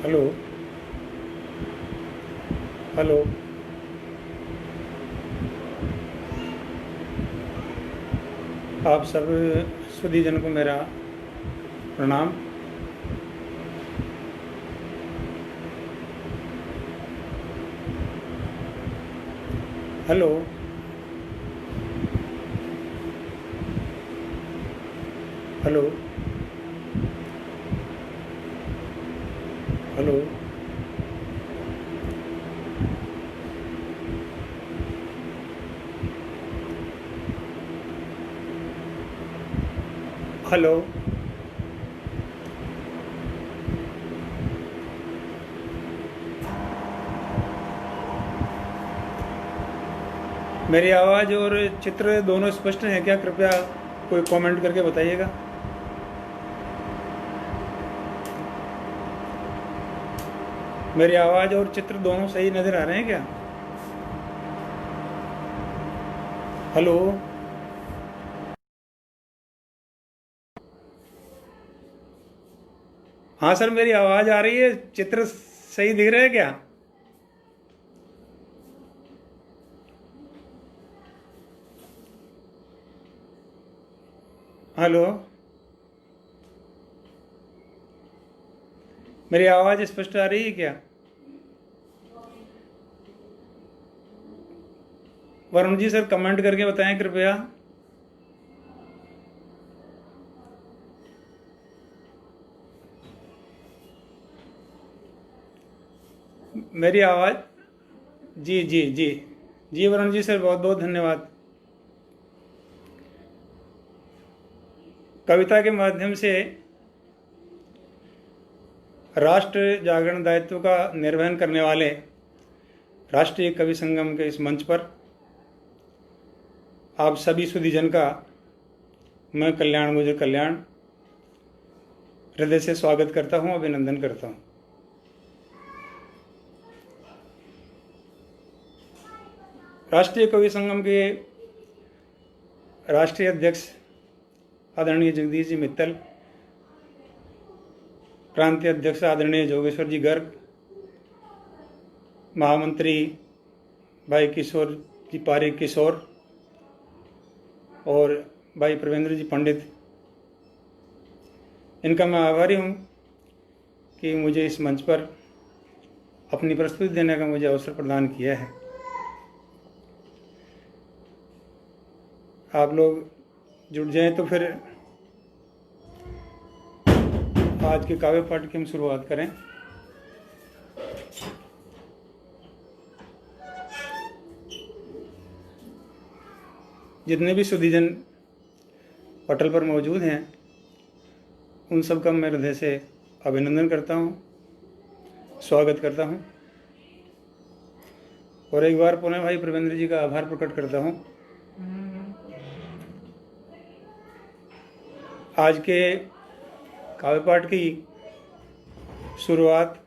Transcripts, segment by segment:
Hello. Hello. आप सब सुधीजन को मेरा प्रणाम। हेलो। हेलो। हेलो। हेलो। मेरी आवाज़ और चित्र दोनों स्पष्ट हैं क्या? कृपया कोई कमेंट करके बताइएगा। मेरी आवाज़ और चित्र दोनों सही नज़र आ रहे हैं क्या? हेलो। हाँ सर, मेरी आवाज़ आ रही है, चित्र सही दिख रहे हैं क्या? हेलो। मेरी आवाज़ स्पष्ट आ रही है क्या? वरुण जी सर, कमेंट करके बताएं कृपया। मेरी आवाज़ जी जी जी जी वरुण जी सर, बहुत बहुत धन्यवाद। कविता के माध्यम से राष्ट्र जागरण दायित्व का निर्वहन करने वाले राष्ट्रीय कवि संगम के इस मंच पर आप सभी सुधीजन का मैं कल्याण मुझे कल्याण हृदय से स्वागत करता हूं, अभिनंदन करता हूं। राष्ट्रीय कवि संगम के राष्ट्रीय अध्यक्ष आदरणीय जगदीश जी मित्तल, प्रांतीय अध्यक्ष आदरणीय जोगेश्वर जी गर्ग, महामंत्री भाई किशोर जी पारिक किशोर और भाई प्रवेंद्र जी पंडित, इनका मैं आभारी हूँ कि मुझे इस मंच पर अपनी प्रस्तुति देने का मुझे अवसर प्रदान किया है। आप लोग जुट जाएं तो फिर आज के काव्य पाठ की हम शुरुआत करें। जितने भी सुधीजन पटल पर मौजूद हैं उन सब का मैं हृदय से अभिनंदन करता हूँ, स्वागत करता हूँ और एक बार पुनः भाई प्रवेंद्र जी का आभार प्रकट करता हूँ। आज के काव्य पाठ की शुरुआत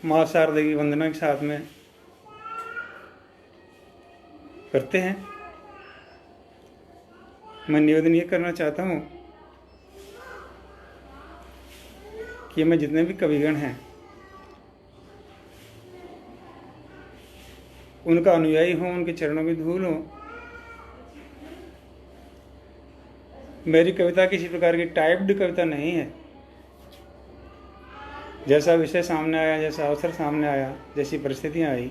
माँ शारदा की वंदना के साथ में करते हैं। मैं निवेदन ये करना चाहता हूँ कि मैं जितने भी कविगण हैं उनका अनुयायी हूँ, उनके चरणों की धूल हूँ। मेरी कविता किसी प्रकार की टाइप्ड कविता नहीं है। जैसा विषय सामने आया, जैसा अवसर सामने आया, जैसी परिस्थितियाँ आई,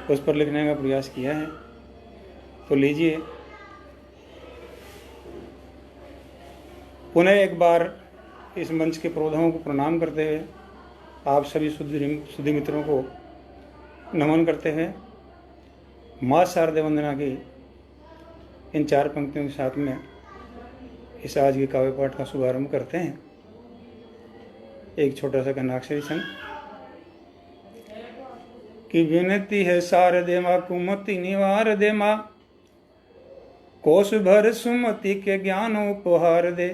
उस पर लिखने का प्रयास किया है। तो लीजिए, पुनः एक बार इस मंच के प्रोधाओं को प्रणाम करते हुए, आप सभी सुधी मित्रों को नमन करते हुए माँ शारदा वंदना की इन 4 पंक्तियों के साथ में इस आज के काव्य पाठ का शुभारंभ करते हैं। एक छोटा सा कन्नाक्षरी संग कि विनती है शारदे माँ कुमति निवार दे, माँ कोश भर सुमति के ज्ञान उपहार दे।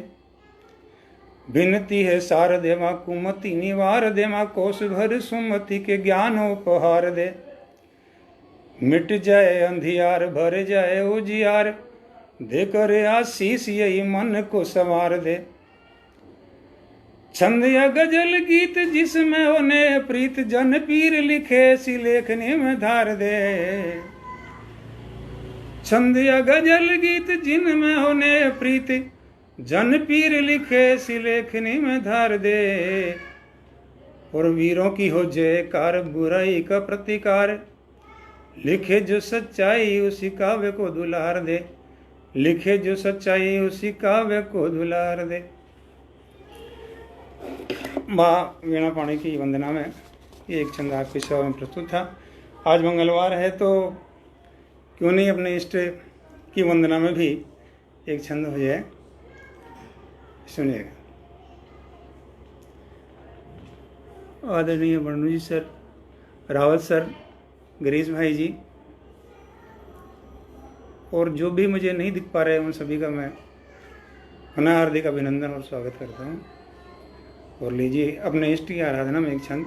विनती है शारदे माँ कुमति निवार दे, माँ कोश भर सुमति के ज्ञान उपहार दे। मिट जाए अंधियार भर जाए उजियार, दे करे आशीष यही मन को संवार दे। छंद या गजल गीत जिसमें होने प्रीत जन पीर लिखे सी लेखनी में धार दे। छंद या गजल गीत जिनमें होने प्रीत जन पीर लिखे सी लेखनी में धार दे। और वीरों की हो जयकार बुराई का प्रतिकार लिखे जो सच्चाई उसी काव्य को दुलार दे। लिखे जो सच्चाई उसी काव्य को दुलार दे। माँ वीणा पाणी की वंदना में ये एक छंद आपकी सेवा में प्रस्तुत था। आज मंगलवार है तो क्यों नहीं अपने इष्ट की वंदना में भी एक छंद हो जाए। सुनिएगा। आदरणीय बंडू जी सर, रावत सर, गिरीश भाई जी और जो भी मुझे नहीं दिख पा रहे उन सभी का मैं पुनः हार्दिक अभिनंदन और स्वागत करता हूँ। और लीजिए अपने इष्ट की आराधना में एक छंद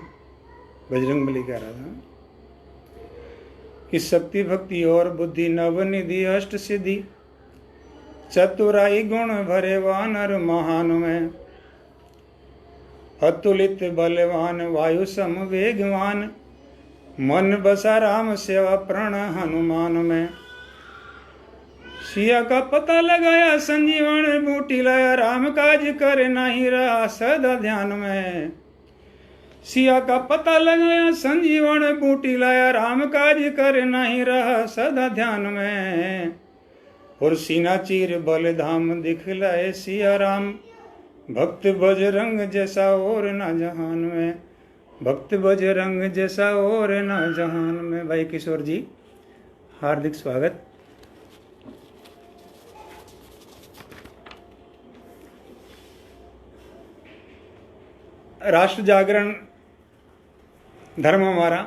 बजरंगबली की आराधना। कि शक्ति भक्ति और बुद्धि नवनिधि अष्ट सिद्धि चतुराई गुण भरे वानर महान में। अतुलित बलवान वायु सम वेगवान मन बसा राम सेवा प्रण हनुमान में। सिया का पता लगाया संजीवन बूटी लाया राम काज करे नहीं रहा सदा ध्यान में। सिया का पता लगाया संजीवन बूटी लाया राम काज करे नहीं रहा सदा ध्यान में। और सीना चीर बल धाम दिखलाए सिया राम भक्त बजरंग जैसा और ना जहान में। भक्त बजरंग जैसा और ना जहान में। भाई किशोर जी हार्दिक स्वागत। राष्ट्र जागरण धर्म हमारा,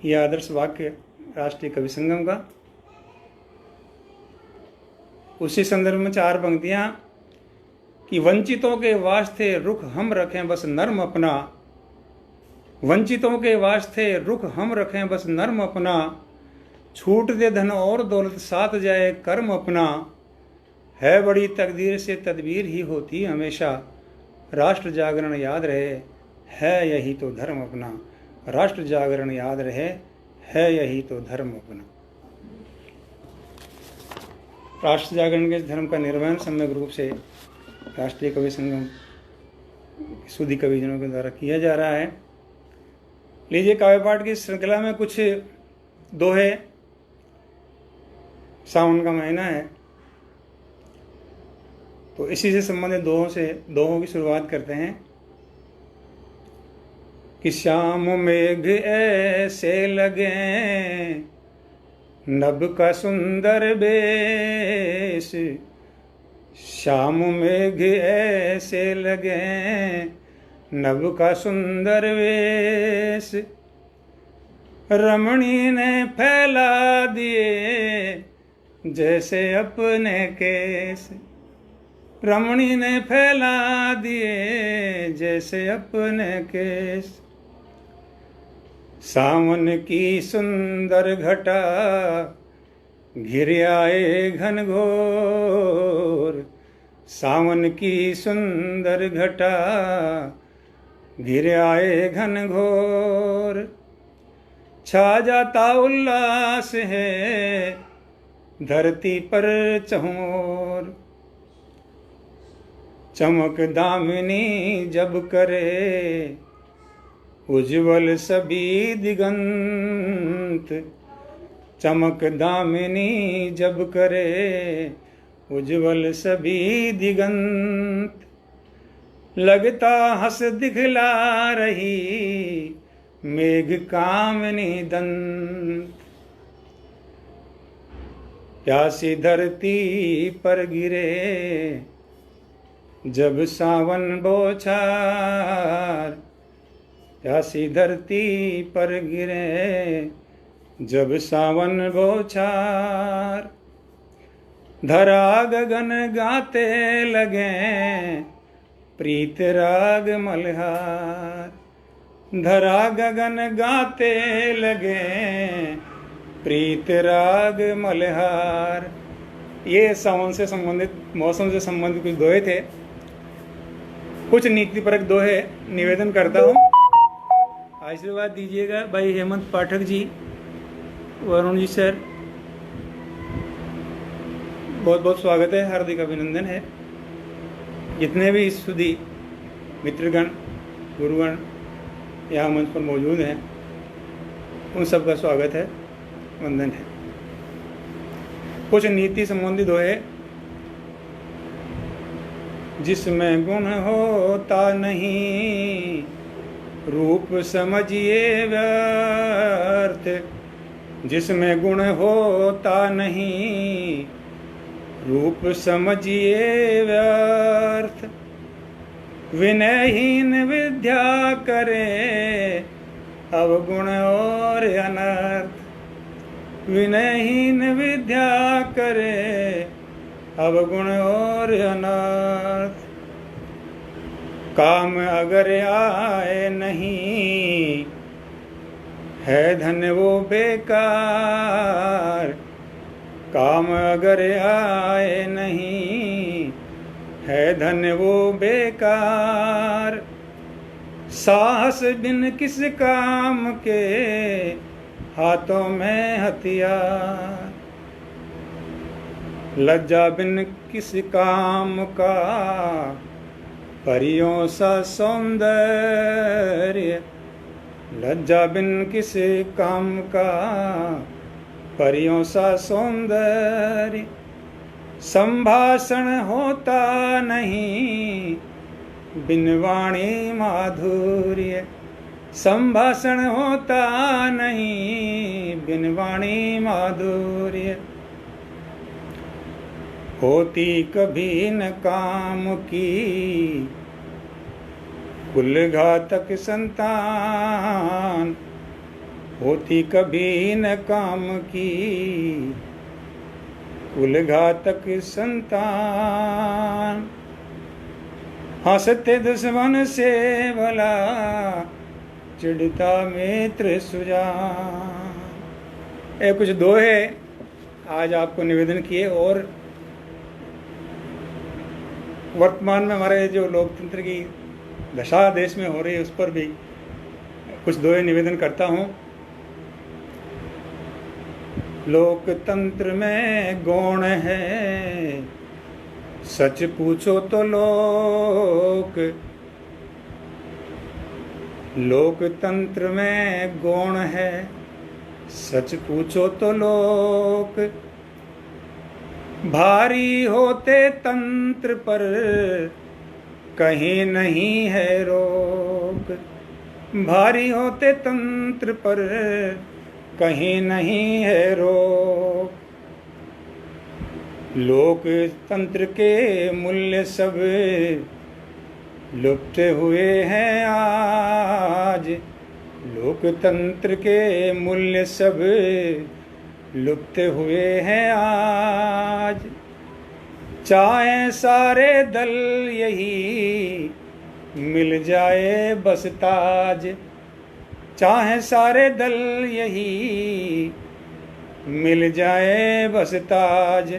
यह आदर्श वाक्य राष्ट्रीय कवि संगम का। उसी संदर्भ में चार पंक्तियां कि वंचितों के वास्ते रुख हम रखें बस नर्म अपना। वंचितों के वास्ते रुख हम रखें बस नर्म अपना। छूट दे धन और दौलत साथ जाए कर्म अपना। है बड़ी तकदीर से तदबीर ही होती हमेशा। राष्ट्र जागरण याद रहे है यही तो धर्म अपना। राष्ट्र जागरण याद रहे है यही तो धर्म अपना। राष्ट्र जागरण के धर्म का निर्वहन सम्यक रूप से राष्ट्रीय कवि संगम सूदी कविजनों के द्वारा किया जा रहा है। लीजिए काव्य पाठ की श्रृंखला में कुछ दोहे। सावन का महीना है तो इसी से संबंधित दोहों की शुरुआत करते हैं। कि श्याम मेघ ऐसे लगे नभ का सुंदर बेश। श्याम मेघ ऐसे लगे नभ का सुंदर वेश। रमणी ने फैला दिए जैसे अपने केस। रमणी ने फैला दिए जैसे अपने केस। सावन की सुंदर घटा घिर आए घनघोर। सावन की सुंदर घटा घिर आए घनघोर। छा जाता उल्लास है धरती पर चहुओर। चमक दामिनी जब करे उज्ज्वल सभी दिगंत। चमक दामिनी जब करे उज्ज्वल सभी दिगंत। लगता हंस दिखला रही मेघ कामनी दंत। प्यासी धरती पर गिरे जब सावन बौछार। प्यासी धरती पर गिरे जब सावन बौछार। धरा गगन गाते लगे प्रीत राग मल्हार। धरा गगन गाते लगे प्रीत राग मल्हार। ये सावन से संबंधित मौसम से संबंधित कुछ दोहे थे। कुछ नीतिपरक दोहे निवेदन करता हूँ। आशीर्वाद दीजिएगा भाई हेमंत पाठक जी, वरुण जी सर, बहुत बहुत स्वागत है, हार्दिक अभिनंदन है। जितने भी सुधी मित्रगण गुरुगण यहाँ मंच पर मौजूद हैं, उन सबका स्वागत है, वंदन है। कुछ नीति संबंधी दोहे। जिसमें गुण होता नहीं रूप समझिए व्यर्थ, जिसमें गुण होता नहीं रूप समझिए व्यर्थ। विनयहीन विद्या करे अवगुण और अनर्थ, विनयहीन विद्या करे अवगुण और अनर्थ। काम अगर आए नहीं है धन वो बेकार, काम अगर आए नहीं है धन वो बेकार। साहस बिन किस काम के हाथों में हथियार, लज्जा बिन किस काम का परियों सा सौंदर्य, लज्जा बिन किस काम का परियों सा सौंदर्य। संभाषण होता नहीं बिन वाणी माधुर्य, संभाषण होता नहीं बिन वाणी माधुर्य। होती कभी न काम की कुल घातक संतान, होती कभी न काम की कुल घातक संतान। हंसते दुश्मन से भला चिढ़ता मित्र सुजान। ये कुछ दोहे आज आपको निवेदन किए, और वर्तमान में हमारे जो लोकतंत्र की दशा देश में हो रही है उस पर भी कुछ दोहे निवेदन करता हूँ। लोकतंत्र में गौण है सच पूछो तो लोक, लोकतंत्र में गौण है सच पूछो तो लोक। भारी होते तंत्र पर कहीं नहीं है रोक, भारी होते तंत्र पर कहीं नहीं है रोक। लोकतंत्र के मूल्य सब लुप्त हुए हैं आज, लोकतंत्र के मूल्य सब लुप्त हुए हैं आज। चाहे सारे दल यही मिल जाए बस ताज, चाहे सारे दल यही मिल जाए बस ताज।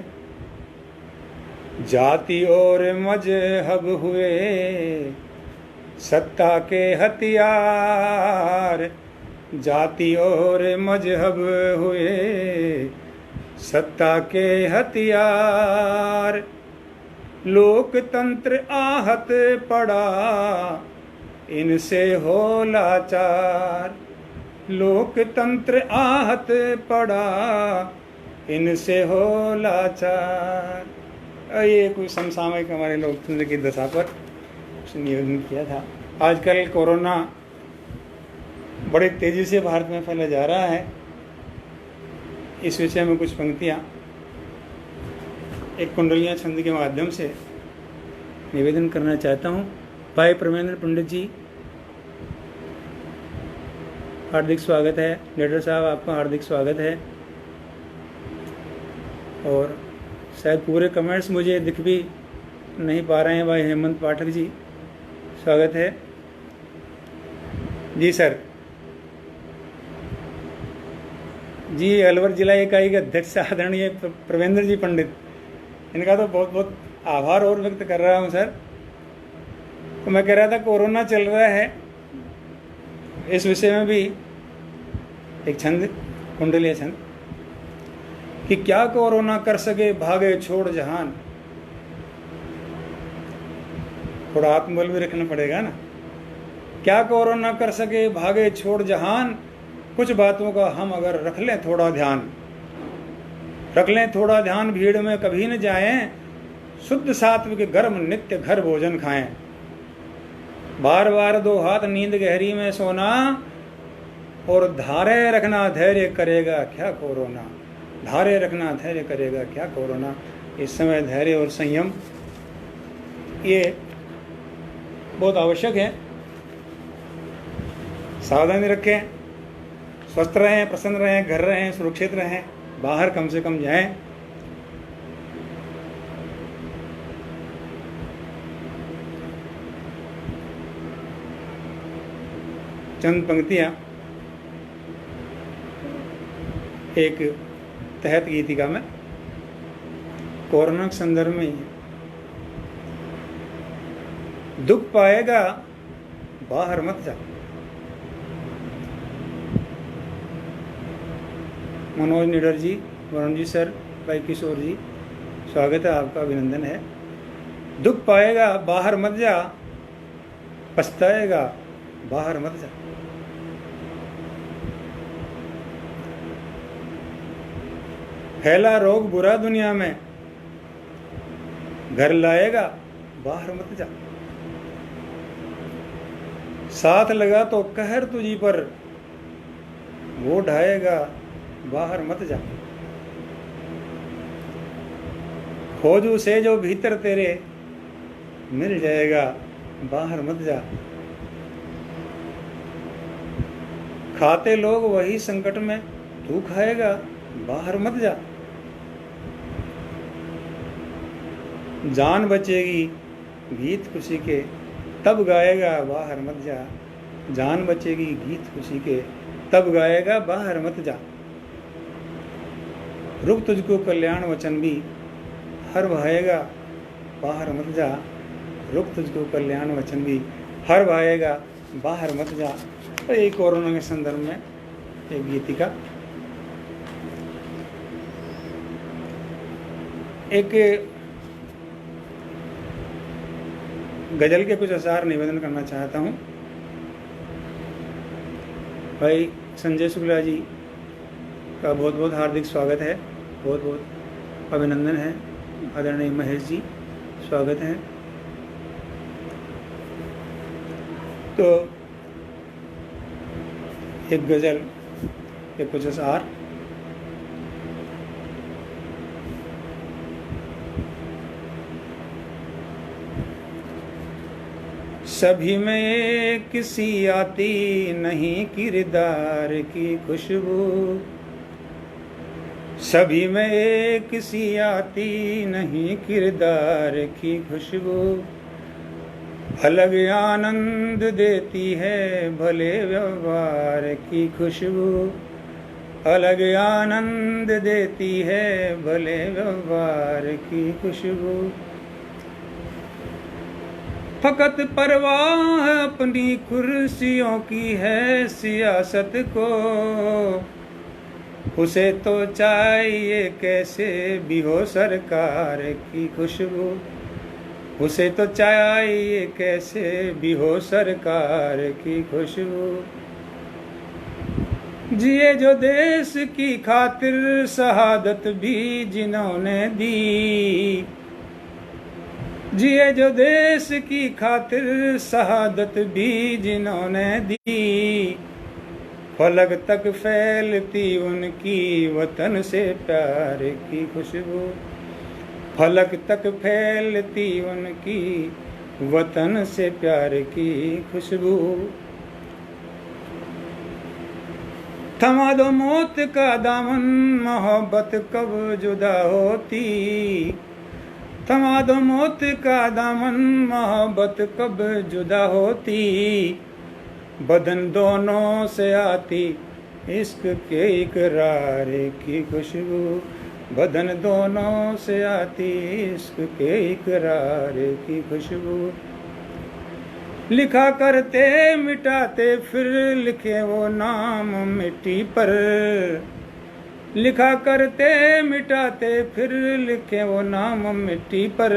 जाति और मजहब हुए सत्ता के हथियार, जाति और मजहब हुए सत्ता के हथियार। लोकतंत्र आहत पड़ा इनसे हो लाचार, लोकतंत्र आहत पड़ा इनसे हो लाचार। ये कुछ समसामयिक हमारे लोकतंत्र की दशा पर निवेदन किया था। आजकल कोरोना बड़े तेजी से भारत में फैला जा रहा है, इस विषय में कुछ पंक्तियाँ एक कुंडलियाँ छंद के माध्यम से निवेदन करना चाहता हूँ। भाई परमेंद्र पंडित जी, हार्दिक स्वागत है। लीडर साहब, आपका हार्दिक स्वागत है। और शायद पूरे कमेंट्स मुझे दिख भी नहीं पा रहे हैं। भाई हेमंत पाठक जी, स्वागत है जी सर। जी, अलवर जिला इकाई के अध्यक्ष आदरणीय प्रवेंद्र जी पंडित, इनका तो बहुत बहुत आभार और व्यक्त कर रहा हूँ सर। तो मैं कह रहा था कोरोना चल रहा है, इस विषय में भी एक छंद, कुंडलीय छंद, कि क्या कोरोना कर सके भागे छोड़ जहान। थोड़ा आत्मबल भी रखना पड़ेगा ना। क्या कोरोना कर सके भागे छोड़ जहान, कुछ बातों का हम अगर रख लें थोड़ा ध्यान, रख लें थोड़ा ध्यान, भीड़ में कभी न जाएं, शुद्ध सात्विक गर्म नित्य घर भोजन खाएं। बार बार 2 हाथ नींद गहरी में सोना, और धारे रखना धैर्य करेगा क्या कोरोना। धारे रखना धैर्य करेगा क्या कोरोना। इस समय धैर्य और संयम ये बहुत आवश्यक है। सावधानी रखें, स्वस्थ रहें, प्रसन्न रहें, घर रहें, सुरक्षित रहें, बाहर कम से कम जाएं। चंद पंक्तियां एक तहत गीतिका में कोरोना के संदर्भ में ही। दुख पाएगा बाहर मत जा। मनोज निडर जी, वरुण जी सर, भाई किशोर जी, स्वागत है आपका, अभिनंदन है। दुख पाएगा बाहर मत जा, पछताएगा बाहर मत जा। फैला रोग बुरा दुनिया में, घर लाएगा बाहर मत जा। साथ लगा तो कहर तुझी पर, वो ढाएगा बाहर मत जा। खोजू से जो भीतर तेरे मिल जाएगा बाहर मत जा। खाते लोग वही संकट में तू खाएगा बाहर मत जा। जान बचेगी गीत खुशी के तब गाएगा बाहर मत जा। जान बचेगी गीत खुशी के तब गाएगा बाहर मत जा। रुक तुझको कल्याण वचन भी हर भाएगा बाहर मत जा। रुक तुझको कल्याण वचन भी हर भाएगा बाहर मत जा। तो ये कोरोना के संदर्भ में एक गीतिका। एक गजल के कुछ अशार निवेदन करना चाहता हूँ। भाई संजय शुक्ला जी का बहुत बहुत हार्दिक स्वागत है, बहुत बहुत अभिनंदन है। आदरणीय महेश जी स्वागत है। तो एक गजल के कुछ अशार। सभी में किसी आती नहीं किरदार की खुशबू। सभी में किसी आती नहीं किरदार की खुशबू। अलग आनंद देती है भले व्यवहार की खुशबू। अलग आनंद देती है भले व्यवहार की खुशबू। फकत परवाह अपनी कुर्सियों की है सियासत को। उसे तो चाहिए कैसे भी हो सरकार की खुशबू। उसे तो चाहिए कैसे भी हो सरकार की खुशबू। जिए जो देश की खातिर शहादत भी जिन्होंने दी। जिए जो देश की खातिर शहादत भी जिन्होंने दी। फलक तक फैलती उनकी वतन से प्यार की खुशबू। फलक तक फैलती उनकी वतन से प्यार की खुशबू। थमा दो मौत का दामन मोहब्बत कब जुदा होती। थमा दो मौत का दामन मोहब्बत कब जुदा होती। बदन दोनों से आती इश्क के इकरार की खुशबू। बदन दोनों से आती इश्क के इकरार की खुशबू। लिखा करते मिटाते फिर लिखे वो नाम मिट्टी पर, लिखा करते मिटाते फिर लिखे वो नाम मिट्टी पर,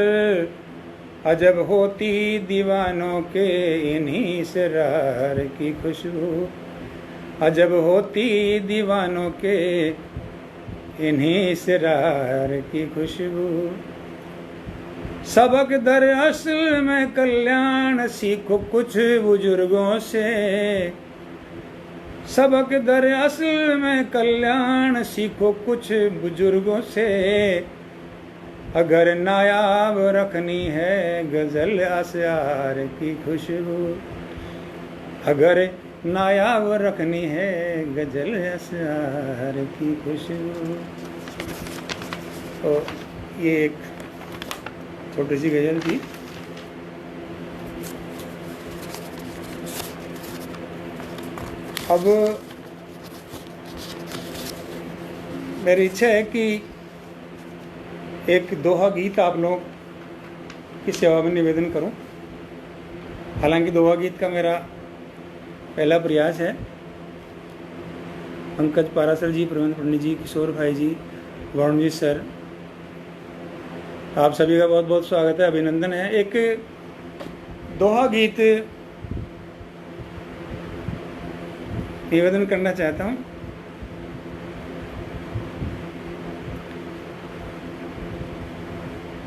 अजब होती दीवानों के इन्हीं इसरार की खुशबू, अजब होती दीवानों के इन्हीं इसरार की खुशबू। सबक दर असल में कल्याण सीखो कुछ बुजुर्गों से, सबक दर असल में कल्याण सीखो कुछ बुजुर्गों से, अगर नायाब रखनी है गजल असरार की खुशबू, अगर नायाब रखनी है गजल असरार की खुशबू। तो ये एक छोटी सी गजल थी। अब मेरी इच्छा है कि एक दोहा गीत आप लोगों की सेवा में निवेदन करूं। हालांकि दोहा गीत का मेरा पहला प्रयास है। पंकज पारासर जी, प्रवीण पंडित जी, किशोर भाई जी, वरुण सर, आप सभी का बहुत बहुत स्वागत है, अभिनंदन है। एक दोहा गीत निवेदन करना चाहता हूं।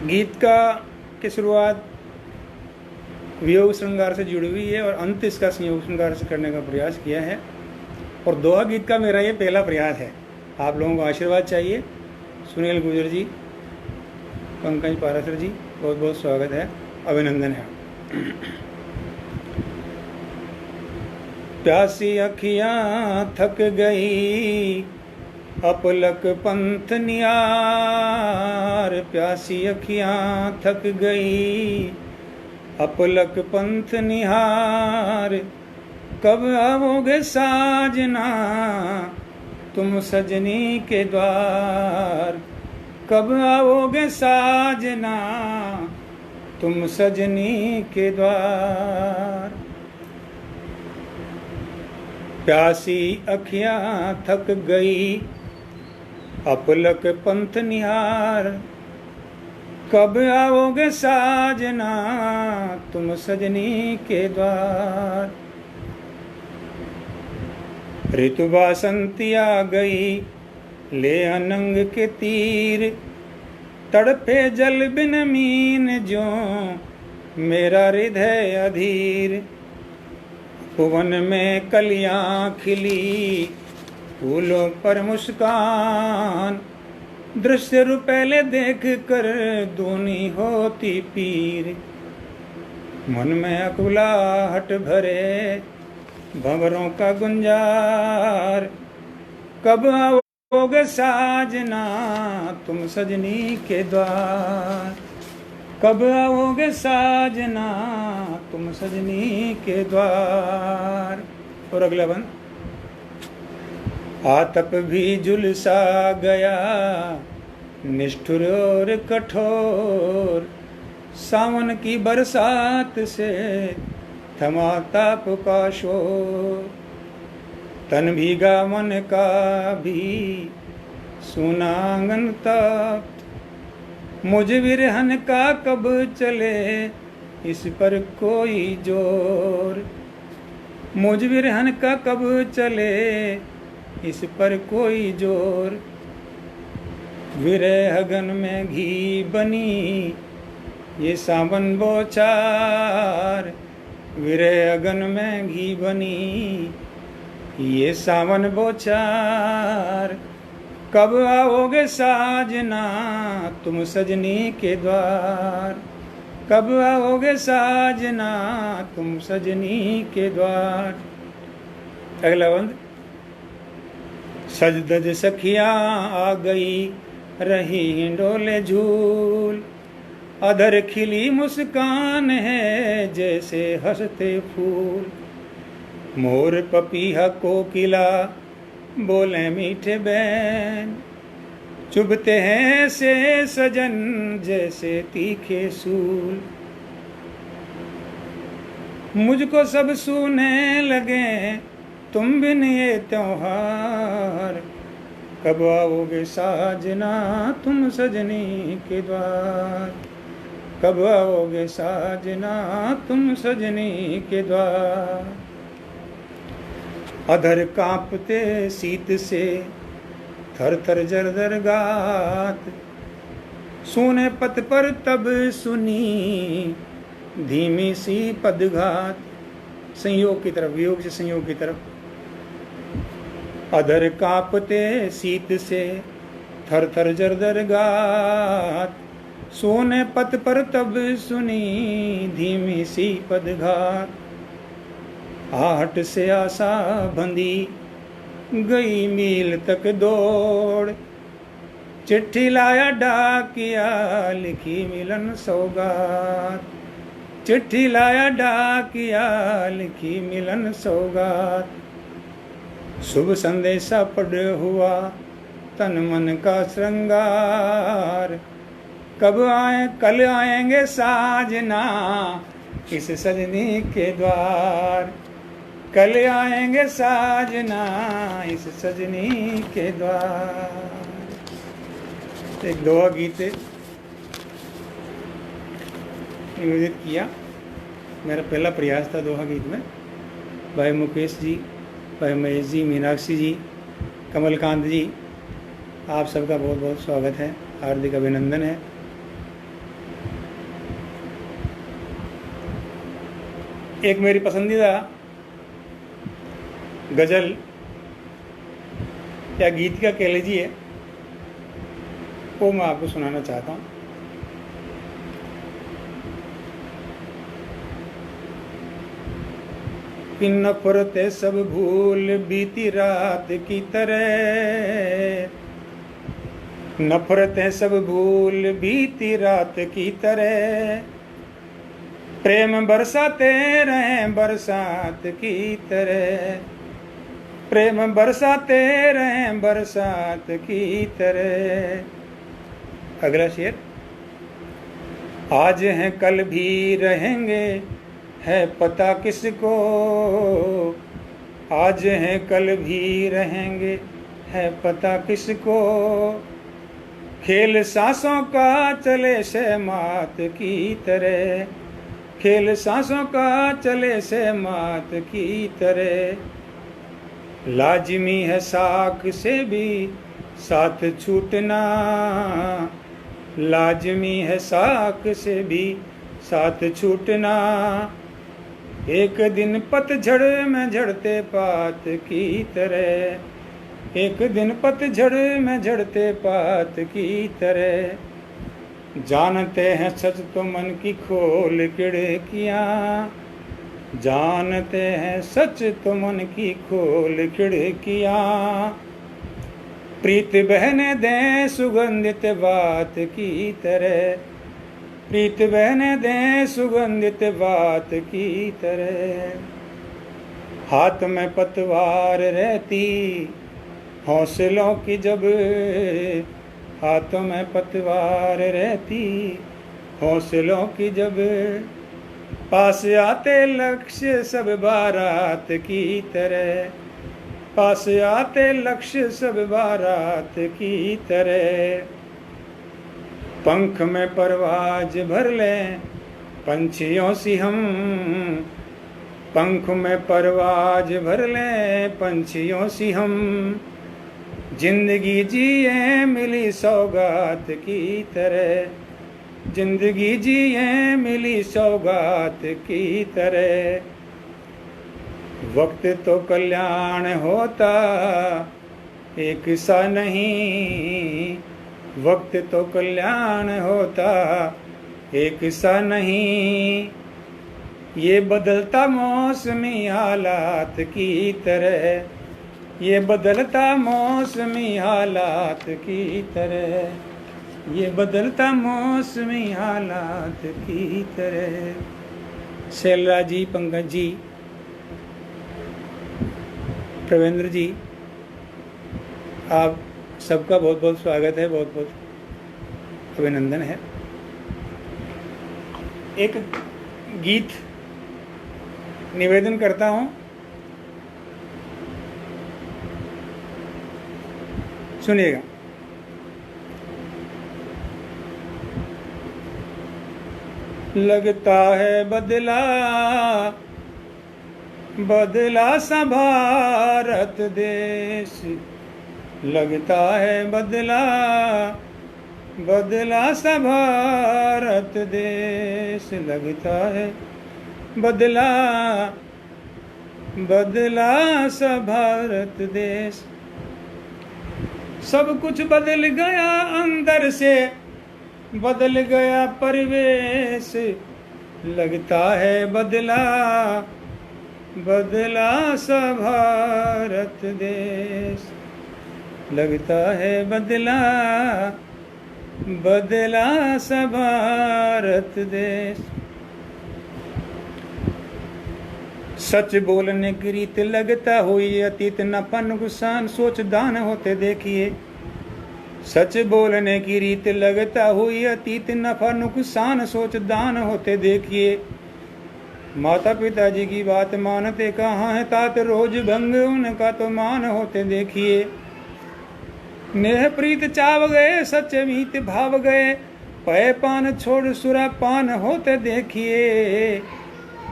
गीत की शुरुआत वियोग श्रृंगार से जुड़ी हुई है और अंत इसका संयोग श्रृंगार से करने का प्रयास किया है। और दोहा गीत का मेरा ये पहला प्रयास है। आप लोगों को आशीर्वाद चाहिए। सुनील गुजर जी, पंकज पारासर जी, बहुत बहुत स्वागत है, अभिनंदन है। प्यासी अखियां थक गई अपलक पंथ नियार, प्यासी अखियां थक गई अपलक पंथ निहार, कब आओगे साजना तुम सजनी के द्वार, कब आओगे साजना तुम सजनी के द्वार। प्यासी अखियां थक गई अपलक पंथ निहार, कब आओगे साजना तुम सजनी के द्वार। ऋतु बासंती आ गई ले अनंग के तीर, तड़पे जल बिन मीन जो मेरा हृदय अधीर, भुवन में कलियां खिली फूलों पर मुस्कान, दृश्य रुपैले देख कर दूनी होती पीर, मन में अकुलाहट भरे भंवरों का गुंजार, कब आओगे साजना तुम सजनी के द्वार, कब आओगे साजना तुम सजनी के द्वार। और अगला बंद। आतप भी झुलसा गया निष्ठुर और कठोर, सावन की बरसात से थमा ताप का शोर, तन भीगा मन का भी सुना आंगन तप्त, मुझ विरहन का कब चले इस पर कोई जोर, मुझ विरहन का कब चले इस पर कोई जोर। विरह अगन में घी बनी ये सावन बोचार, विरह अगन में घी बनी ये सावन बोचार, कब आओगे साजना तुम सजनी के द्वार, कब आओगे साजना तुम सजनी के द्वार। अगला बंद। सज धज सखियां आ गई रही हिंडोले झूल, अधर खिली मुस्कान है जैसे हंसते फूल, मोर पपीहा कोकिला बोले मीठे बैन, चुभते हैं से सजन जैसे तीखे सूल, मुझको सब सूने लगे तुम बिन ये त्योहार, कब आओगे साजना तुम सजनी के द्वार, कब आओगे साजना तुम सजनी के द्वार। अधर कांपते शीत से थर थर जर गात, सूने पथ पर तब सुनी धीमी सी पदघात। संयोग की तरफ, वियोग से संयोग की तरफ। अधर कांपते शीत से थर थर जर गात, सोने पथ पर तब सुनी धीमी सी पदघात। आहट से आशा बंधी गई मील तक दौड़, चिट्ठी लाया डाकिया लिखी मिलन सौगात, चिट्ठी लाया डाकिया लिखी मिलन सौगात। शुभ संदेशा पढ़ हुआ तन मन का श्रृंगार, कब आए कल आएंगे साजना इस सजनी के द्वार, कल आएंगे साजना इस सजनी के द्वार। एक दोहा गीत निवेदित किया, मेरा पहला प्रयास था दोहा गीत में। भाई मुकेश जी, भाई महेश जी, मीनाक्षी जी, कमलकांत जी, आप सबका बहुत बहुत स्वागत है, हार्दिक अभिनंदन है। एक मेरी पसंदीदा गज़ल या गीत का कह लीजिए, वो मैं आपको सुनाना चाहता हूँ। कि नफरतें सब भूल बीती रात की तरह, नफरतें सब भूल बीती रात की तरह, प्रेम बरसाते रहें बरसात की तरह, प्रेम बरसाते रहें बरसात की तरह। अगला शेर। आज हैं कल भी रहेंगे है पता किसको, आज हैं कल भी रहेंगे है पता किसको, खेल सांसों का चले सहमात की तरह, खेल सांसों का चले सहमात की तरह। लाजिमी है साख से भी साथ छूटना, लाजिमी है साख से भी साथ छूटना, एक दिन पतझड़ में झड़ते पात की तरह, एक दिन पतझड़ में झड़ते पात की तरह। जानते हैं सच तो मन की खोल खिड़कियाँ, जानते हैं सच तो मन की खोल खिड़कियाँ, प्रीत बहने दें सुगंधित बात की तरह, प्रीत बहने दें सुगंधित बात की तरह। हाथ में पतवार रहती हौसलों की जब, हाथों में पतवार रहती हौसलों की जब, पास आते लक्ष्य सब बारात की तरह, पास आते लक्ष्य सब बारात की तरह। पंख में परवाज भर लें पंछियों सी हम, पंख में परवाज भर लें पंछियों सी हम, जिंदगी जिए मिली सौगात की तरह, जिंदगी जिए मिली सौगात की तरह। वक्त तो कल्याण होता एक सा नहीं, वक्त तो कल्याण होता एक सा नहीं, ये बदलता मौसमी हालात की तरह, ये बदलता मौसमी हालात की तरह, ये बदलता मौसमी हालात की तरह। शैलरा जी, पंकज जी, प्रवेंद्र जी, आप सबका बहुत बहुत स्वागत है, बहुत बहुत अभिनंदन है। एक गीत निवेदन करता हूं, सुनिएगा। लगता है बदला बदला सा भारत देश, लगता है बदला बदला सा भारत देश, लगता है बदला बदला सा भारत देश। सब कुछ बदल गया अंदर से, बदल गया परिवेश, लगता है बदला बदला सा भारत देश, लगता है बदला बदला सा भारत देश। सच बोलने की रीत लगता हुई अतीत नफा नुकसान सोच दान होते देखिए, सच बोलने की रीत लगता हुई अतीत नफा नुकसान सोच दान होते देखिए। माता पिताजी की बात मानते कहाँ है तात रोज भंग उनका तो मान होते देखिए। नेह प्रीत चाव गए सच्चे मीत भाव गए, पय पान छोड़ सुरा पान होते देखिए।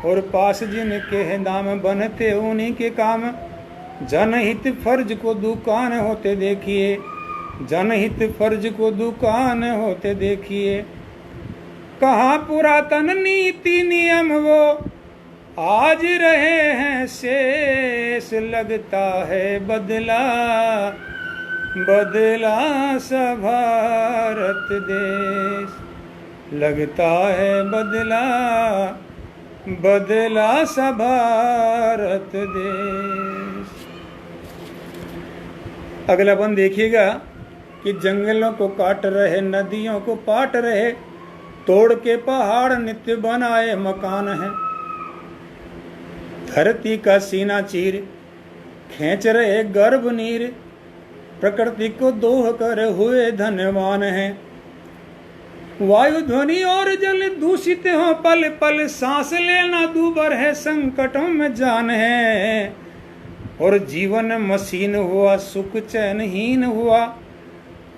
और पास जिनके नाम बनते उन्हीं के काम, जनहित फर्ज को दुकान होते देखिए, जनहित फर्ज को दुकान होते देखिए। कहाँ पुरातन नीति नियम वो आज रहे हैं शेष, लगता है बदला बदला सा भारत देश, लगता है बदला बदला सा भारत देश। अगला बंद देखिएगा कि जंगलों को काट रहे नदियों को पाट रहे, तोड़ के पहाड़ नित्य बनाए मकान है। धरती का सीना चीर खींच रहे गर्भ नीर, प्रकृति को दोह कर हुए धनवान है। वायु ध्वनि और जल दूषित हो पल पल, सांस लेना दूभर है संकटों में जान है। और जीवन मशीन हुआ सुख चैनहीन हुआ,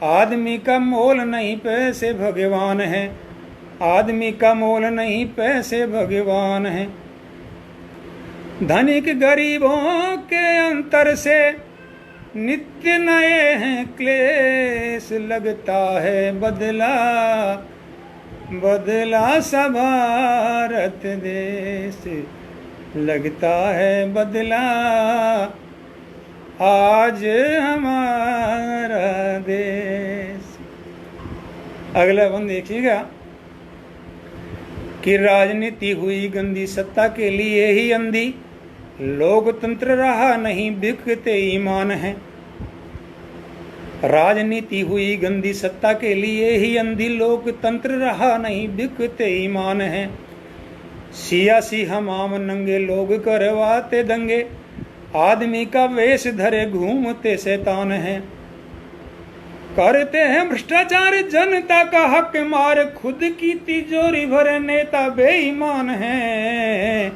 आदमी का मोल नहीं पैसे भगवान है, आदमी का मोल नहीं पैसे भगवान है। धनिक गरीबों के अंतर से नित्य नए हैं क्लेश, लगता है बदला बदला सा भारत देश, लगता है बदला आज हमारा देश। अगला बंद देखिएगा कि राजनीति हुई गंदी सत्ता के लिए ही अंधी, लोकतंत्र रहा नहीं बिकते ईमान है। राजनीति हुई गंदी सत्ता के लिए ही अंधी, लोकतंत्र रहा नहीं बिकते ईमान है। सियासी हमाम नंगे लोग करवाते दंगे, आदमी का वेश धरे घूमते शैतान है। करते हैं भ्रष्टाचार जनता का हक मार, खुद की तिजोरी भरे नेता बेईमान है।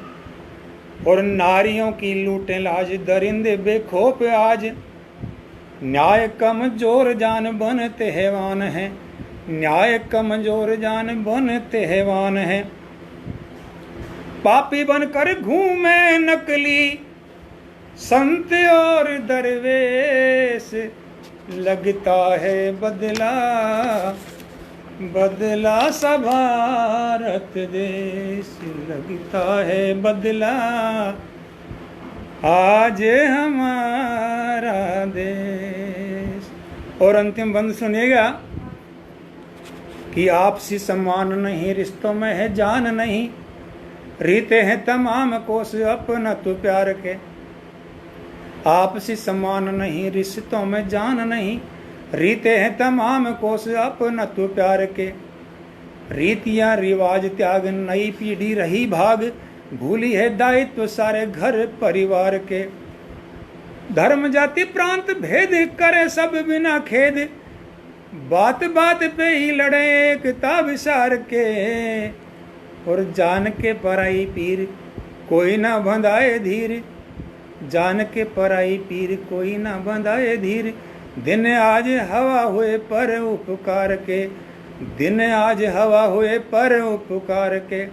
और नारियों की लूटे लाज दरिंदे बेखौफ आज, न्याय कमजोर जान बनते हैवान है, न्याय कमजोर जान बनते हैवान है। पापी बनकर घूमे नकली संत और दरवेश, लगता है बदला बदला सा भारत देश, लगता है बदला आज हमारा देश। और अंतिम बंद सुनिएगा कि आपसी सम्मान नहीं रिश्तों में है जान नहीं, रीते हैं तमाम कोस अपना तो प्यार के। आपसी सम्मान नहीं रिश्तों में जान नहीं, रीते हैं तमाम कोस अपना तो प्यार के। रीतियां रिवाज त्याग नई पीढ़ी रही भाग, भूली है दायित्व सारे घर परिवार के। धर्म जाति प्रांत भेद करे सब बिना खेद, बात बात पे ही लड़े एकता विसार के। और जान के पराई पीर कोई ना बंधाए धीर, जान के पराई पीर कोई ना बंधाए धीर। दिन आज हवा हुए पर उपकार के, दिन आज हवा हुए पर उपकार के।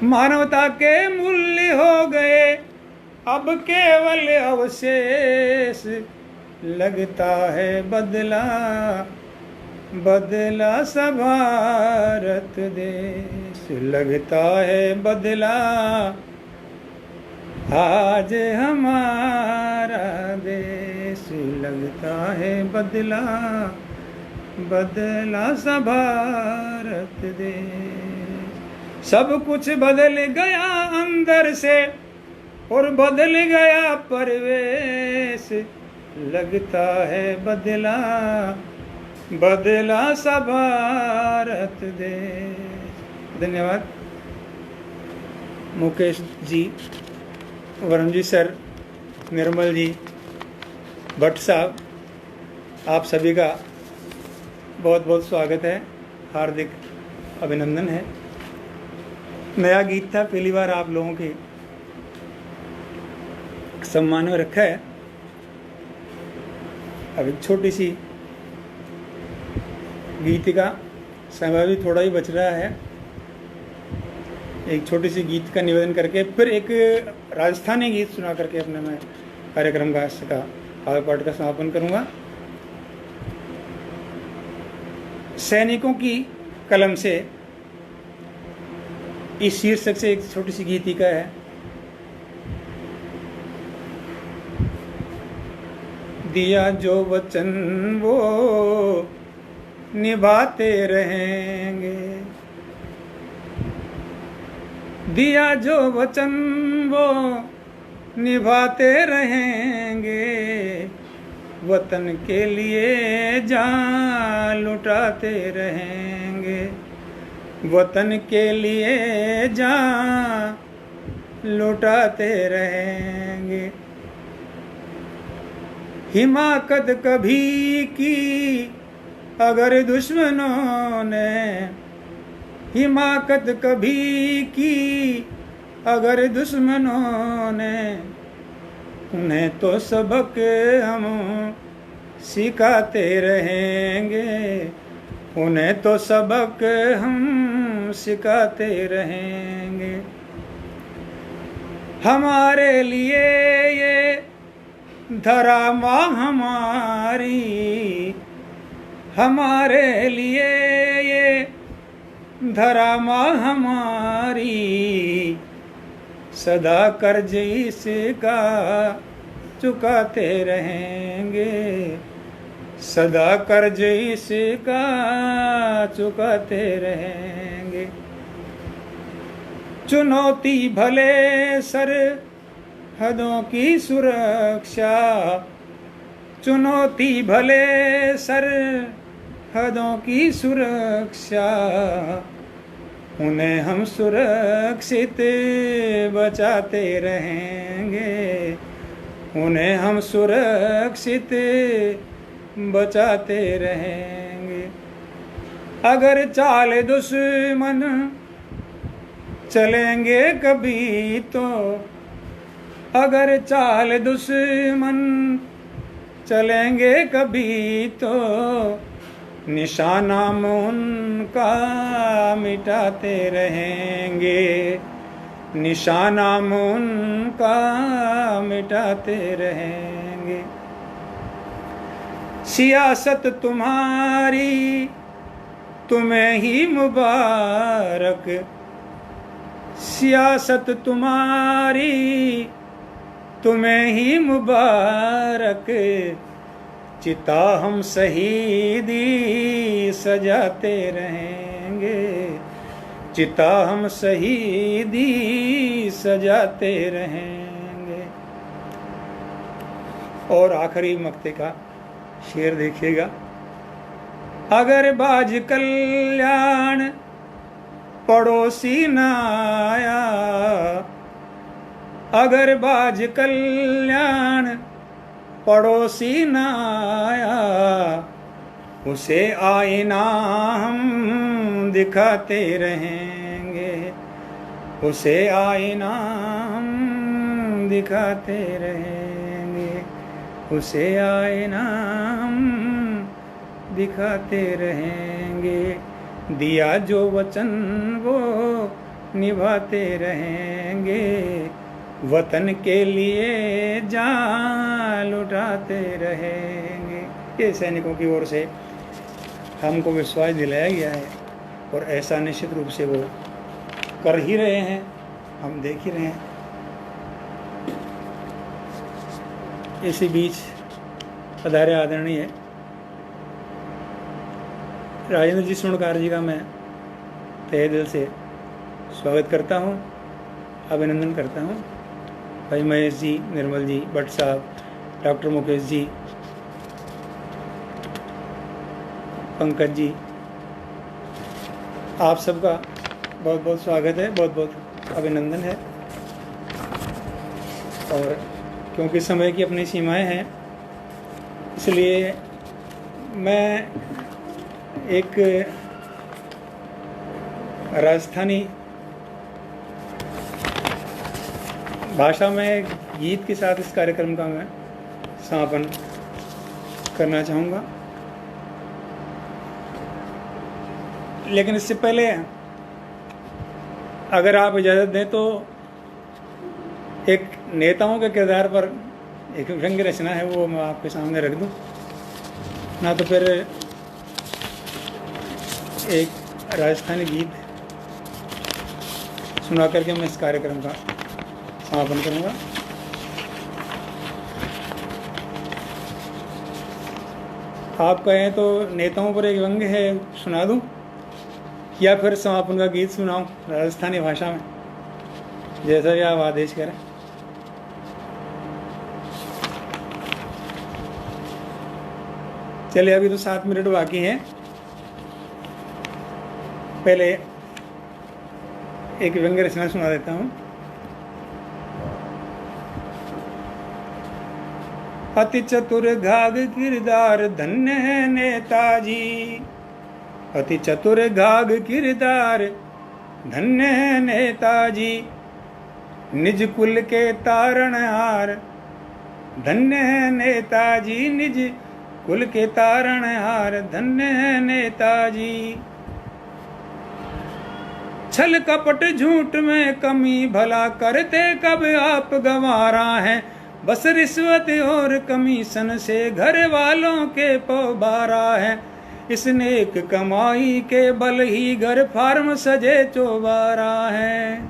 मानवता के मूल्य हो गए अब केवल अवशेष, लगता है बदला बदला सा भारत देश, लगता है बदला आज हमारा देश, लगता है बदला बदला सा भारत देश। सब कुछ बदल गया अंदर से और बदल गया परिवेश, लगता है बदला बदला सा भारत देश। धन्यवाद मुकेश जी, वरुण जी सर, निर्मल जी, भट्ट साहब, आप सभी का बहुत बहुत स्वागत है, हार्दिक अभिनंदन है। नया गीत था, पहली बार आप लोगों के सम्मान में रखा है। अब एक छोटी सी गीत का समय भी थोड़ा ही बच रहा है, एक छोटी सी गीत का निवेदन करके फिर एक राजस्थानी गीत सुना करके अपने मैं कार्यक्रम का आगे पाठ का समापन करूंगा। सैनिकों की कलम से इस शीर्षक से एक छोटी सी गीतिका है। दिया जो वचन वो निभाते रहेंगे, दिया जो वचन वो निभाते रहेंगे, वतन के लिए जान लुटाते रहेंगे, वतन के लिए जान लुटाते रहेंगे। हिमाकत कभी की अगर दुश्मनों ने, हिमाकत कभी की अगर दुश्मनों ने, उन्हें तो सबक हम सिखाते रहेंगे, उन्हें तो सबक हम सिखाते रहेंगे। हमारे लिए ये धरा माँ हमारी, हमारे लिए ये धरा माँ हमारी, सदा कर्ज इसका चुकाते रहेंगे, सदा कर्ज इसका चुकाते रहेंगे। चुनौती भले सर हदों की सुरक्षा, चुनौती भले सर हदों की सुरक्षा, उन्हें हम सुरक्षित बचाते रहेंगे, उन्हें हम सुरक्षित बचाते रहेंगे। अगर चाल दुश्मन चलेंगे कभी तो, अगर चाल दुश्मन चलेंगे कभी तो, निशाना उनका मिटाते रहेंगे, निशाना उनका मिटाते रहेंगे। सियासत तुम्हारी तुम्हें ही मुबारक, सियासत तुम्हारी तुम्हें ही मुबारक, चिता हम शहीदी सजाते रहेंगे, चिता हम शहीदी सजाते रहेंगे। और आखिरी मक्ते का शेर देखिएगा। अगर बाज कल्याण पड़ोसी न आया, अगर बाज कल्याण पड़ोसी न आया, उसे आईना हम दिखाते रहेंगे, उसे आईना हम दिखाते रहेंगे, उसे आईना हम दिखाते रहेंगे, दिया जो वचन वो निभाते रहेंगे, वतन के लिए जान लुटाते रहेंगे। ये सैनिकों की ओर से हमको विश्वास दिलाया गया है और ऐसा निश्चित रूप से वो कर ही रहे हैं, हम देख ही रहे हैं। इसी बीच पधारे आदरणीय राजेंद्र जी स्वर्णकार जी का मैं तहे दिल से स्वागत करता हूँ, अभिनंदन करता हूँ। भाई महेश जी, निर्मल जी, भट्ट साहब, डॉक्टर मुकेश जी, पंकज जी, आप सबका बहुत बहुत स्वागत है, बहुत बहुत अभिनंदन है। और क्योंकि समय की अपनी सीमाएं हैं, इसलिए मैं एक राजस्थानी भाषा में गीत के साथ इस कार्यक्रम का मैं समापन करना चाहूँगा। लेकिन इससे पहले अगर आप इजाज़त दें तो एक नेताओं के किरदार पर एक व्यंग्य रचना है, वो मैं आपके सामने रख दूं ना, तो फिर एक राजस्थानी गीत सुना करके मैं इस कार्यक्रम का समापन करूंगा। आप कहें तो नेताओं पर एक व्यंग्य है, सुना दूं या फिर समापन का गीत सुनाऊं राजस्थानी भाषा में, जैसा भी आप आदेश करें। चलिए, अभी तो 7 मिनट बाकी हैं। पहले एक व्यंग्य रचना सुना देता हूं। अति चतुर घाघ किरदार धन्य है नेताजी, अति चतुर घाघ किरदार धन्य है नेताजी, निज कुल के तारणहार धन्य है नेताजी, निज कुल के तारणहार धन्य है नेताजी। छल कपट झूठ में कमी भला करते कब आप गंवारा है, बस रिश्वत और कमीशन से घर वालों के पौबारा है, इस नेक कमाई के बल ही घर फार्म सजे चौबारा है।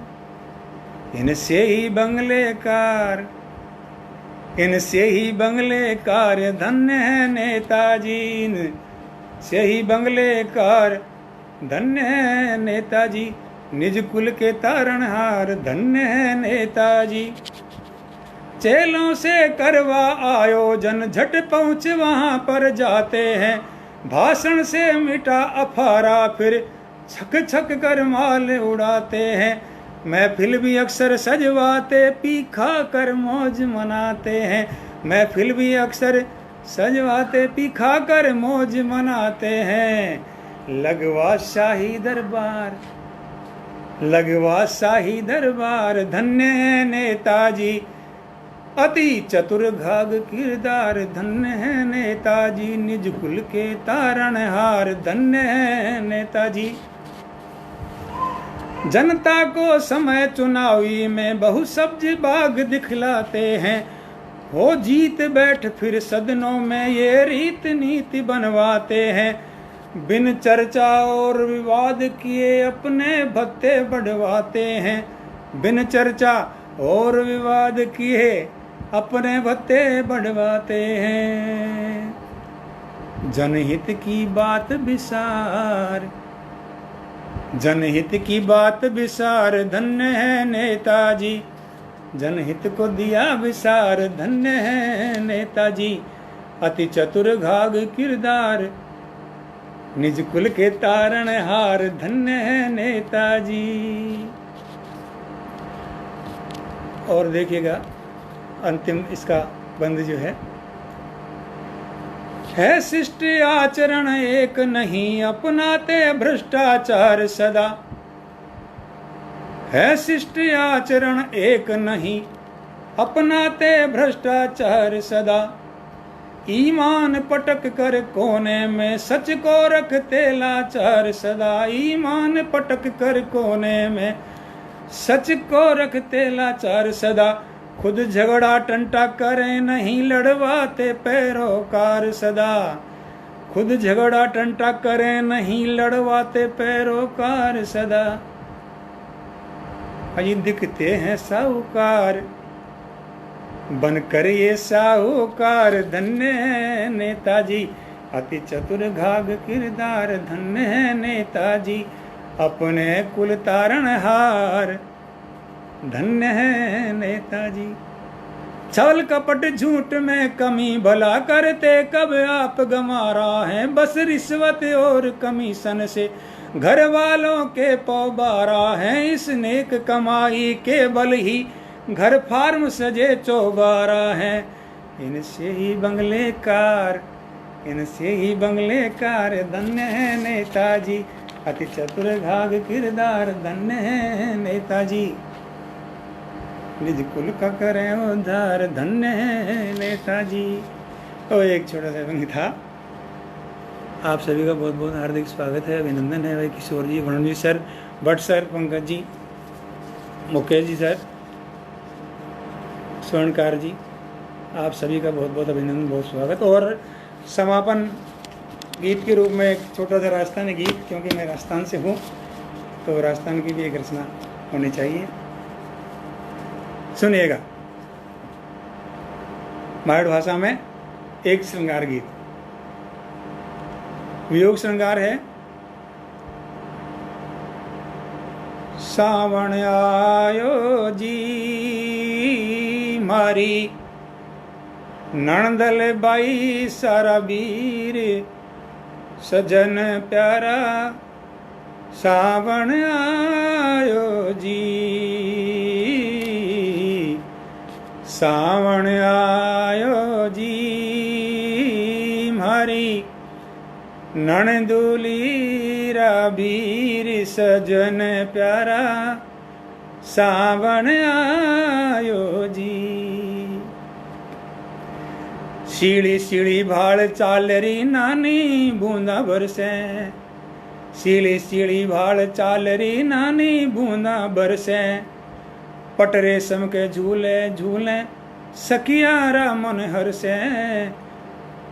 इनसे ही बंगले कार, इनसे ही बंगले कार धन्य है नेताजी, इनसे ही बंगले कार धन्य है नेताजी, निज कुल के तारणहार धन्य है नेताजी। चेलों से करवा आयोजन झट पहुँच वहाँ पर जाते हैं, भाषण से मिटा अफारा फिर छक छक कर माल उड़ाते हैं, महफिल भी अक्सर सजवाते पी खा कर मौज मनाते हैं, महफिल भी अक्सर सजवाते पी खा कर मौज मनाते हैं। लगवा शाही दरबार, लगवा शाही दरबार धन्य है नेताजी, अति चतुर घाघ किरदार धन्य है नेताजी, निज कुल के तारणहार धन्य है नेताजी। जनता को समय चुनावी में बहु सब्जी बाग दिखलाते हैं, हो जीत बैठ फिर सदनों में ये रीत नीति बनवाते हैं, बिन चर्चा और विवाद किए अपने भत्ते बढ़वाते हैं, बिन चर्चा और विवाद किए अपने भत्ते बढ़वाते हैं। जनहित की बात विसार, जनहित की बात विसार धन्य है नेताजी, जनहित को दिया विसार धन्य है नेताजी, अति चतुर घाघ किरदार निज कुल के तारणहार धन्य है नेताजी। और देखिएगा अंतिम इसका बंद जो है शिष्ट आचरण एक नहीं अपनाते भ्रष्टाचार सदा, है शिष्ट आचरण एक नहीं, अपनाते भ्रष्टाचार सदा। ईमान पटक कर कोने में, सच को रखते लाचार सदा। ईमान पटक कर कोने में, सच को रखते लाचार सदा। खुद झगड़ा टंटा करें नहीं, लड़वाते पैरोकार सदा। खुद झगड़ा टंटा करें नहीं, लड़वाते पैरोकार सदा। अजी दिखते हैं साहूकार, बनकर ये साहूकार। धन्य है नेताजी, अति चतुर घाघ किरदार। धन्य है नेताजी, अपने कुल तारणहार। धन्य है नेताजी। छल कपट झूठ में कमी, भला करते कब आप गंवारा है। बस रिश्वत और कमीशन से घर वालों के पौबारा है। इस नेक कमाई के बल ही घर फार्म सजे चौबारा है। इनसे ही बंगले कार, इनसे ही बंगले कार। धन्य है नेताजी, अति चतुर घाघ किरदार। धन्य है नेताजी, निज कुल का करें उद्धार। धन्य है नेताजी। तो एक छोटा सा भंग था। आप सभी का बहुत बहुत हार्दिक स्वागत है, अभिनंदन है। भाई किशोर जी, Varun sir, Bhatt sir, Pankaj ji, Mukesh ji sir, स्वर्णकार जी, आप सभी का बहुत बहुत अभिनंदन, बहुत स्वागत। और समापन गीत के रूप में एक छोटा सा राजस्थानी गीत, क्योंकि मैं राजस्थान से हूँ तो राजस्थान की भी एक रचना होनी चाहिए। सुनिएगा, मराठ भाषा में एक श्रृंगार गीत। वियोग श्रृंगार है। सावण आयो जी मारी, नणदल बाई सारा वीर, सजन प्यारा। सावण आयो जी, सावण आयो जी मारी, नणदुली वीर, सजन प्यारा। सावण आयो जी। सीढ़ी सीढ़ी भाड़ चाल री नानी, बूंदा बरसे। सीढ़ी सीढ़ी भाड़ चाल री नानी, बूंदा बरसे। पट रेशम के झूले झूले, सखियारा मन हरसे।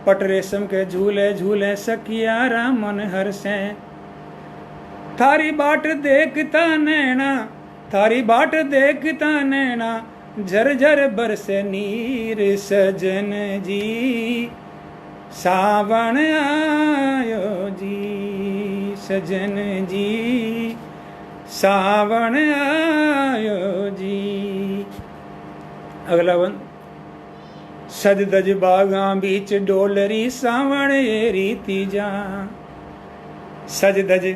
पट रेशम के झूले झूले, सखियारा मन हरसे। थारी बाट देखता नैना, थारी बाट देखता नैना, झरझर बरसे नीर। सजन जी सावण आयो जी, सजन जी सावण आयो जी। अगला वन। सज दज बागा बीच डोलरी, सावण एरी तीजा। सज दज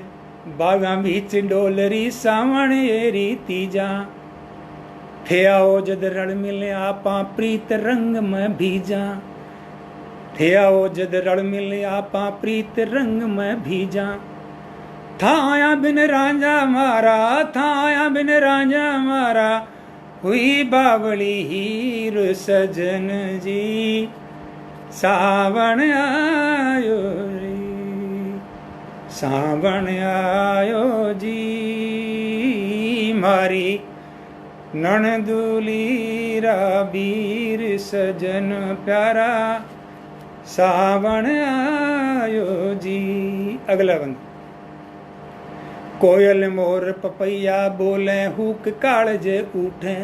बागा बीच डोलरी, सावण एरी तीजा। थे आओ जद रल मिले, आपा प्रीत रंग में भीजा। थे आओ जद रल मिले, आपा प्रीत रंग में भीजा। था आया बिन रांझा मारा, था आया बिन रांझा मारा, हुई बावली हीर। सजन जी सावण आयो रे, सावण आयो जी मारी, नणदुली वीर। सजन प्यारा, सावण आयो जी। अगला बंद। कोयल मोर पपैया बोले, हुक कालजे उठे।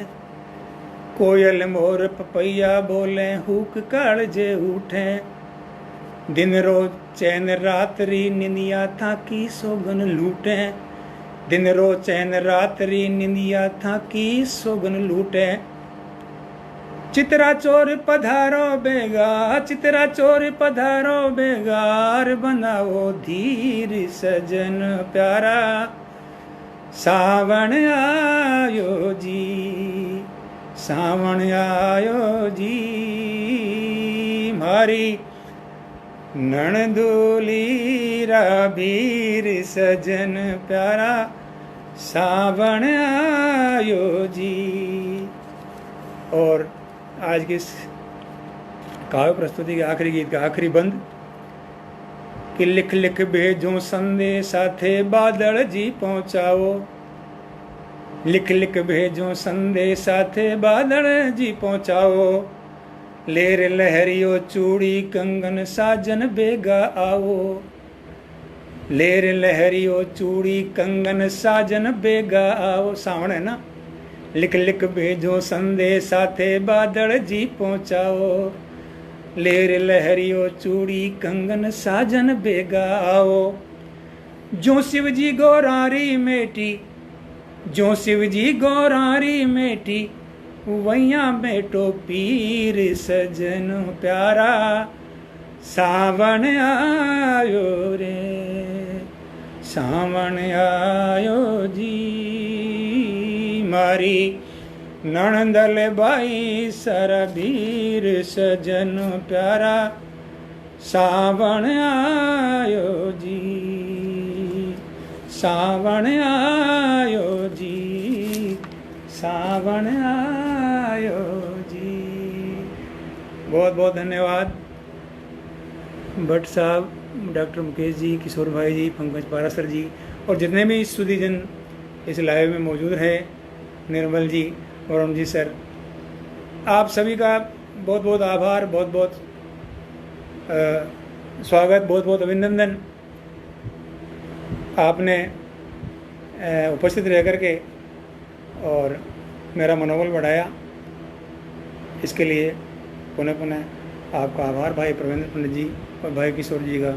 कोयल मोर पपैया बोले, हुक कालजे उठे। दिन रोज चैन रात्रि, निंदिया था की सोगन लूटे। दिन रोज चैन रात्रि, निंदिया था की सोगन लूटे। चित्रा चोर पधारो बेगा, चित्रा चोर पधारो बेगार, बनाओ धीर। सजन प्यारा, सावण आयो जी, सावण आयो जी मारी, नणदुली वीर। सजन प्यारा, सावन आयो जी। और आज की इस काव्य प्रस्तुति के आखिरी गीत का आखिरी बंद कि लिख लिख भेजो संदेशा थे बादल जी पहुँचाओ, लिख लिख भेजो संदेशा थे बादल जी पहुँचाओ, लेर लहरियो चूड़ी कंगन साजन बेगा आओ, लेर लहरियो चूड़ी कंगन साजन बेगा आओ। सावण है ना। लिख लिख भेजो संदेशा थे बादल जी पहुँचाओ, लेर लहरियो चूड़ी कंगन साजन बेगा आओ। जो शिव जी गौरारी मेटी, जो शिव जी गौरारी मेटी, वैया बेटो पीर सजन प्यारा, सावन आयो रे, सावन आयो जी। मारी नणंदल बाई सरबीर सजन प्यारा, सावन आयो जी, सावन आयो जी, सावन आयो जी। बहुत बहुत धन्यवाद भट्ट साहब, डॉक्टर मुकेश जी, किशोर भाई जी, पंकज पारासर जी और जितने भी सुधीजन इस लाइव में मौजूद हैं, निर्मल जी, वरुण जी सर, आप सभी का बहुत बहुत आभार, बहुत बहुत स्वागत, बहुत बहुत अभिनंदन। आपने उपस्थित रह करके और मेरा मनोबल बढ़ाया, इसके लिए पुनः पुनः आपका आभार भाई प्रवेंद्र पंडित जी और भाई किशोर जी का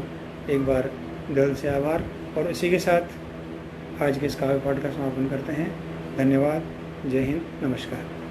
एक बार दिल से आभार। और इसी के साथ आज के इस काव्य पाठ का समापन करते हैं। धन्यवाद। जय हिंद। नमस्कार।